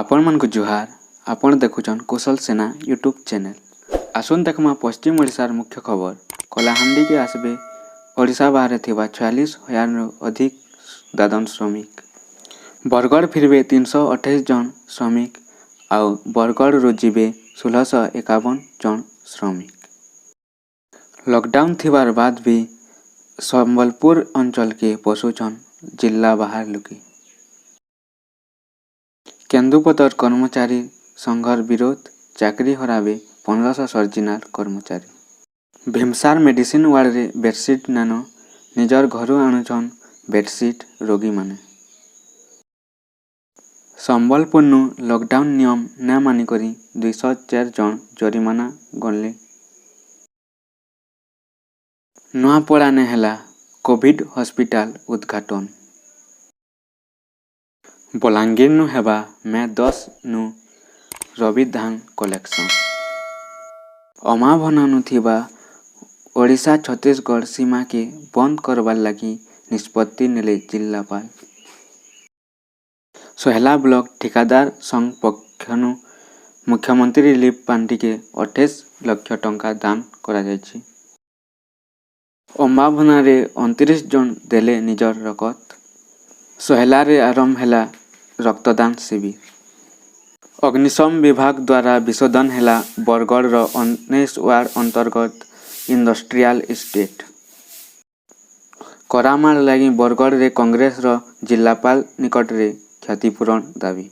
आपण मन को जुहार। आपण देखुचन कुशल सेना यूट्यूब चैनल। आसुन देखमा पश्चिम ओडिशार मुख्य खबर। कलाहांडी के आसबे ओडिशा बाहर थिबा 46,000 अधिक दादन श्रमिक। बरगढ़ फिरबे 328 जन श्रमिक आउ बरगढ़ रो जीवे 1651 जन श्रमिक। लॉकडाउन थिबार बाद भी संबलपुर अंचल के पशुचन जिला बाहर लुकी। केन्दुपतर कर्मचारी संघर विरोध चाकरी हराबे 1500 सर्जिनाल कर्मचारी। भीमसार मेडिसिन वार्ड रे बेडसीट नानो निजर घरु आणुछन बेडसीट रोगी माने। संबलपुर नु लॉकडाउन नियम न मानि करी 204 जन जरिमाना गणले। नुआपड़ा ने हला कोविड हॉस्पिटल उद्घाटन। बलांगीर नु हेबा मे 10 नु रवि धान कलेक्शन। अमाभना नु थिबा ओडिशा छत्तीसगढ़ सीमा के बंद करबार लगी निष्पत्ति नेले जिल्लापाल। सोहेला ब्लॉक ठिकादार संघ पक्षनु मुख्यमंत्री रिलीफ पांटी के 28 लाख टंका दान करा जायछि। अम्बाभना रे 29 जन देले निजर रकत। सोहेला रे आरंभ हेला रक्तदान शिविर। अग्निशम विभाग द्वारा विशोधन हेला बरगढ़ रो 19 वार्ड अंतर्गत इंडस्ट्रियल एस्टेट। करामार लगी बरगढ़ रे कांग्रेस रो जिलापाल निकट रे क्षतिपूरण दाबी।